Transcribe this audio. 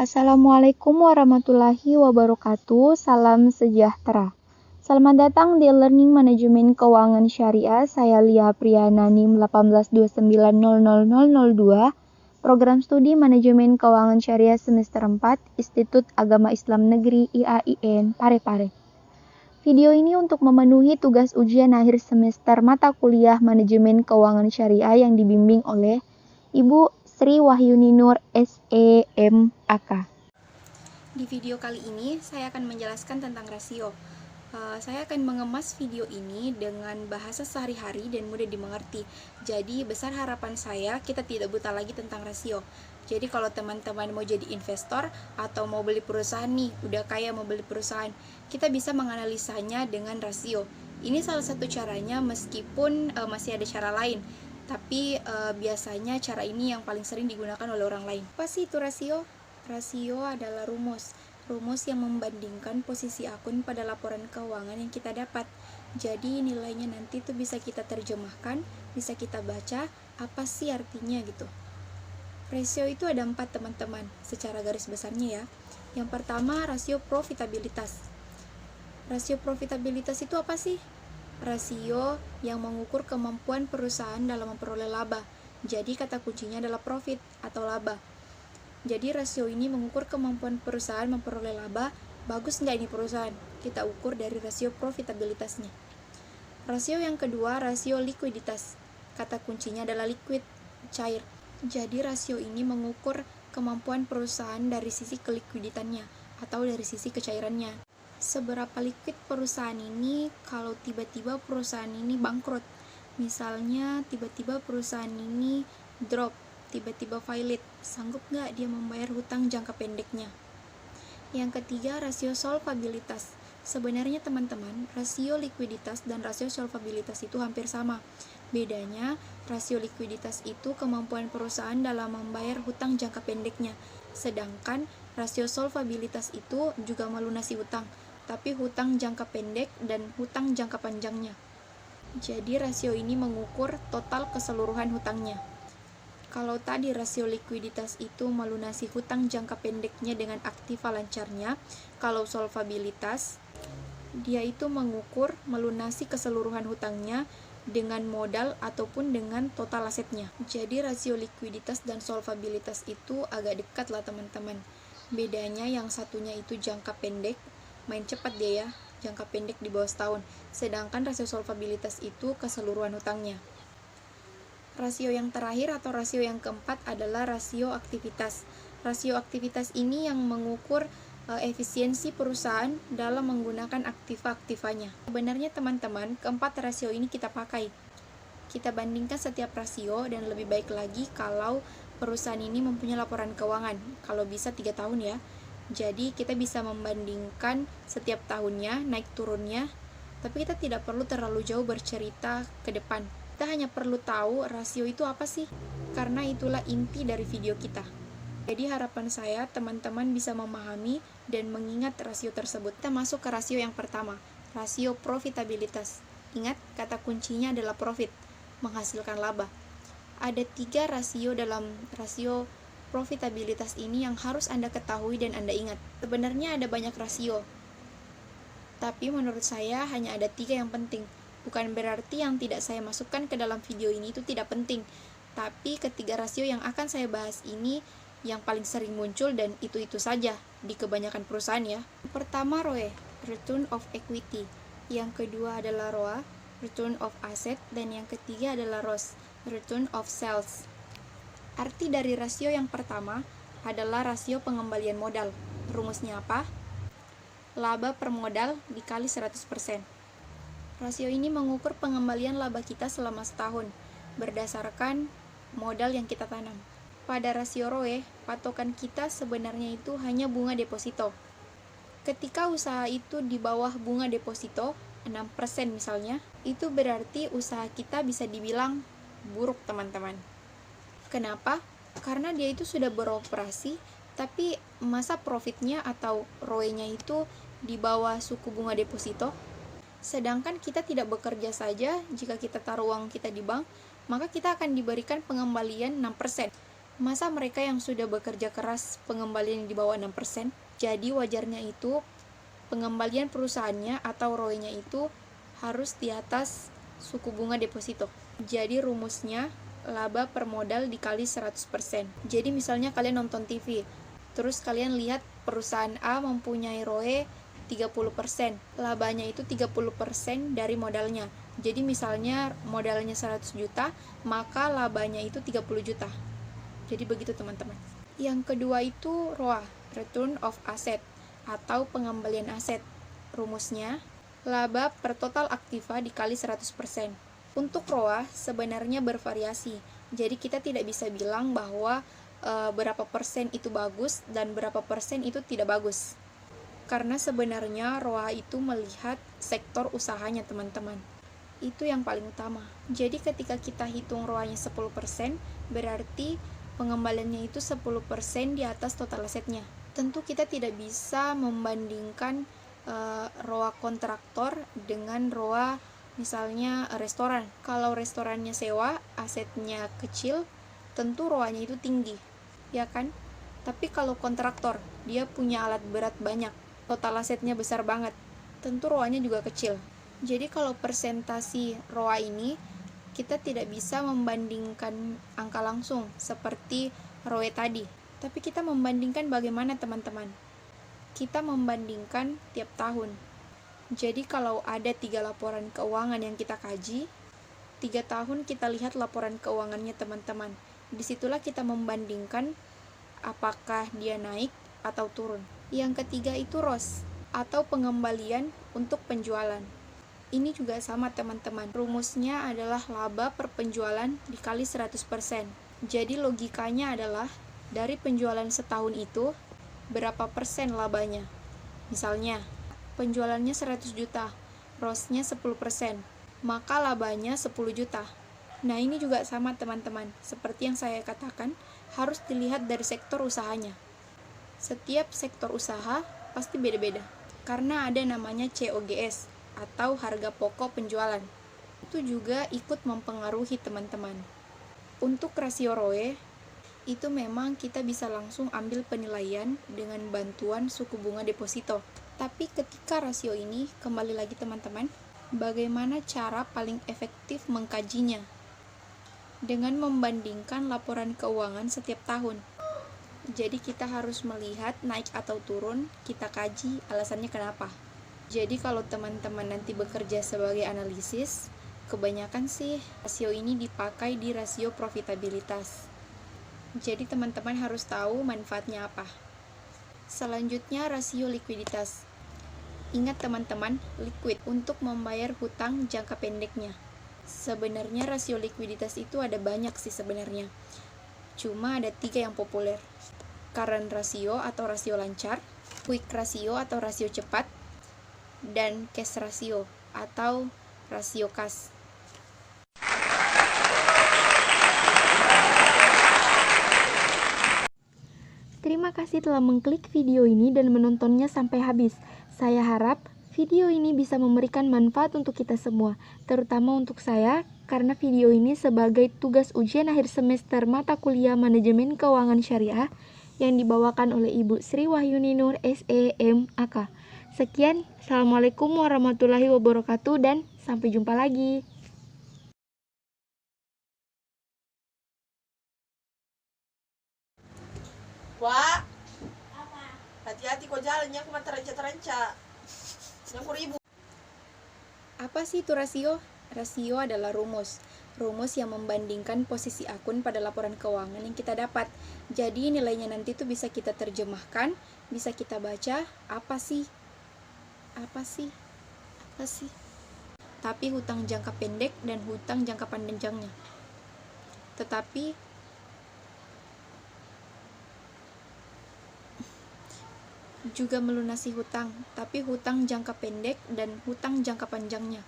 Assalamualaikum warahmatullahi wabarakatuh. Salam sejahtera. Selamat datang di Learning Manajemen Keuangan Syariah. Saya Lia Priyana NIM 182900002, Program Studi Manajemen Keuangan Syariah Semester 4, Institut Agama Islam Negeri IAIN, Parepare. Video ini untuk memenuhi tugas ujian akhir semester mata kuliah Manajemen Keuangan Syariah yang dibimbing oleh Ibu Sri Wahyuni Nur SEMAK. Di video kali ini saya akan menjelaskan tentang rasio. Saya akan mengemas video ini dengan bahasa sehari-hari dan mudah dimengerti. Jadi besar harapan saya kita tidak buta lagi tentang rasio. Jadi kalau teman-teman mau jadi investor atau mau beli perusahaan nih, udah kaya mau beli perusahaan, kita bisa menganalisanya dengan rasio. Ini salah satu caranya meskipun masih ada cara lain. Tapi biasanya cara ini yang paling sering digunakan oleh orang lain. Apa sih itu rasio? Rasio adalah rumus yang membandingkan posisi akun pada laporan keuangan yang kita dapat. Jadi nilainya nanti tuh bisa kita terjemahkan, bisa kita baca, apa sih artinya gitu. Rasio itu ada 4 teman-teman, secara garis besarnya ya. Yang pertama rasio profitabilitas. Rasio profitabilitas itu apa sih? Rasio yang mengukur kemampuan perusahaan dalam memperoleh laba. Jadi kata kuncinya adalah profit atau laba. Jadi rasio ini mengukur kemampuan perusahaan memperoleh laba. Bagus nggak ini perusahaan? Kita ukur dari rasio profitabilitasnya. Rasio yang kedua, rasio likuiditas. Kata kuncinya adalah liquid, cair. Jadi rasio ini mengukur kemampuan perusahaan dari sisi kelikuiditannya atau dari sisi kecairannya. Seberapa liquid perusahaan ini kalau tiba-tiba perusahaan ini bangkrut. Misalnya tiba-tiba perusahaan ini drop, tiba-tiba failit, sanggup nggak dia membayar hutang jangka pendeknya? Yang ketiga, rasio solvabilitas. Sebenarnya teman-teman, rasio likuiditas dan rasio solvabilitas itu hampir sama. Bedanya, rasio likuiditas itu kemampuan perusahaan dalam membayar hutang jangka pendeknya. Sedangkan rasio solvabilitas itu juga melunasi hutang, tapi hutang jangka pendek dan hutang jangka panjangnya. Jadi rasio ini mengukur total keseluruhan hutangnya. Kalau tadi rasio likuiditas itu melunasi hutang jangka pendeknya dengan aktiva lancarnya, kalau solvabilitas dia itu mengukur melunasi keseluruhan hutangnya dengan modal ataupun dengan total asetnya. Jadi rasio likuiditas dan solvabilitas itu agak dekat lah teman-teman. Bedanya yang satunya itu jangka pendek, main cepat dia ya, jangka pendek di bawah setahun. Sedangkan rasio solvabilitas itu keseluruhan hutangnya. Rasio yang terakhir atau rasio yang keempat adalah rasio aktivitas. Rasio aktivitas ini yang mengukur efisiensi perusahaan dalam menggunakan aktiva-aktivanya. Sebenarnya teman-teman, keempat rasio ini kita pakai. Kita bandingkan setiap rasio dan lebih baik lagi kalau perusahaan ini mempunyai laporan keuangan. Kalau bisa 3 tahun ya. Jadi kita bisa membandingkan setiap tahunnya, naik turunnya, tapi kita tidak perlu terlalu jauh bercerita ke depan. Kita hanya perlu tahu rasio itu apa sih, karena itulah inti dari video kita. Jadi harapan saya teman-teman bisa memahami dan mengingat rasio tersebut. Kita masuk ke rasio yang pertama, rasio profitabilitas. Ingat, kata kuncinya adalah profit, menghasilkan laba. Ada 3 rasio dalam rasio profitabilitas ini yang harus Anda ketahui dan Anda ingat. Sebenarnya ada banyak rasio, tapi menurut saya hanya ada 3 yang penting. Bukan berarti yang tidak saya masukkan ke dalam video ini itu tidak penting, tapi ketiga rasio yang akan saya bahas ini yang paling sering muncul dan itu-itu saja di kebanyakan perusahaan ya. Pertama ROE, Return of Equity. Yang kedua adalah ROA, Return of Asset, dan yang ketiga adalah ROS, Return of Sales. Arti dari rasio yang pertama adalah rasio pengembalian modal. Rumusnya apa? Laba per modal dikali 100%. Rasio ini mengukur pengembalian laba kita selama setahun, berdasarkan modal yang kita tanam. Pada rasio ROE, patokan kita sebenarnya itu hanya bunga deposito. Ketika usaha itu di bawah bunga deposito, 6% misalnya, itu berarti usaha kita bisa dibilang buruk teman-teman. Kenapa? Karena dia itu sudah beroperasi, tapi masa profitnya atau ROE-nya itu di bawah suku bunga deposito. Sedangkan kita tidak bekerja saja, jika kita taruh uang kita di bank, maka kita akan diberikan pengembalian 6%. Masa mereka yang sudah bekerja keras pengembalian di bawah 6%? Jadi wajarnya itu pengembalian perusahaannya atau ROE-nya itu harus di atas suku bunga deposito. Jadi rumusnya laba per modal dikali 100%. Jadi misalnya kalian nonton TV, terus kalian lihat perusahaan A mempunyai ROE 30%, labanya itu 30% dari modalnya. Jadi misalnya modalnya 100 juta, maka labanya itu 30 juta. Jadi begitu teman-teman. Yang kedua itu ROA, Return of Asset, atau pengembalian aset. Rumusnya, laba per total aktiva dikali 100%. Untuk ROA sebenarnya bervariasi, jadi kita tidak bisa bilang bahwa berapa persen itu bagus dan berapa persen itu tidak bagus. Karena sebenarnya ROA itu melihat sektor usahanya teman-teman. Itu yang paling utama. Jadi ketika kita hitung ROA-nya 10%, berarti pengembaliannya itu 10% di atas total asetnya. Tentu kita tidak bisa membandingkan ROA kontraktor dengan ROA misalnya restoran. Kalau restorannya sewa, asetnya kecil, tentu ROA-nya itu tinggi, ya kan? Tapi kalau kontraktor, dia punya alat berat banyak, total asetnya besar banget, tentu ROA-nya juga kecil. Jadi kalau presentasi ROA ini, kita tidak bisa membandingkan angka langsung seperti ROE tadi. Tapi kita membandingkan bagaimana teman-teman? Kita membandingkan tiap tahun. Jadi kalau ada 3 laporan keuangan yang kita kaji, 3 tahun kita lihat laporan keuangannya teman-teman. Disitulah kita membandingkan apakah dia naik atau turun. Yang ketiga itu ROS, atau pengembalian untuk penjualan. Ini juga sama teman-teman. Rumusnya adalah laba per penjualan dikali 100%. Jadi logikanya adalah dari penjualan setahun itu, berapa persen labanya? Misalnya, penjualannya 100 juta, ROS-nya 10%, maka labanya 10 juta. Nah ini juga sama teman-teman, seperti yang saya katakan, harus dilihat dari sektor usahanya. Setiap sektor usaha pasti beda-beda, karena ada namanya COGS, atau harga pokok penjualan. Itu juga ikut mempengaruhi teman-teman. Untuk rasio ROE, itu memang kita bisa langsung ambil penilaian dengan bantuan suku bunga deposito. Tapi ketika rasio ini, kembali lagi teman-teman, bagaimana cara paling efektif mengkajinya? Dengan membandingkan laporan keuangan setiap tahun. Jadi kita harus melihat naik atau turun, kita kaji alasannya kenapa. Jadi kalau teman-teman nanti bekerja sebagai analisis, kebanyakan sih rasio ini dipakai di rasio profitabilitas. Jadi teman-teman harus tahu manfaatnya apa. Selanjutnya rasio likuiditas. Ingat teman-teman, liquid untuk membayar hutang jangka pendeknya. Sebenarnya rasio likuiditas itu ada banyak sih sebenarnya. Cuma ada 3 yang populer. Current ratio atau rasio lancar, quick ratio atau rasio cepat, dan cash ratio atau rasio kas. Terima kasih telah mengklik video ini dan menontonnya sampai habis. Saya harap video ini bisa memberikan manfaat untuk kita semua, terutama untuk saya, karena video ini sebagai tugas ujian akhir semester mata kuliah Manajemen Keuangan Syariah yang dibawakan oleh Ibu Sri Wahyuni Nur SEMAK. Sekian, Assalamualaikum warahmatullahi wabarakatuh dan sampai jumpa lagi. Wah, hati-hati kok jalannya, aku mah terenca-terenca. Yang ribu. Apa sih itu rasio? Rasio adalah rumus yang membandingkan posisi akun pada laporan keuangan yang kita dapat. Jadi nilainya nanti tuh bisa kita terjemahkan, bisa kita baca, apa sih? Tapi hutang jangka pendek dan hutang jangka panjangnya. Tetapi juga melunasi hutang, tapi hutang jangka pendek dan hutang jangka panjangnya.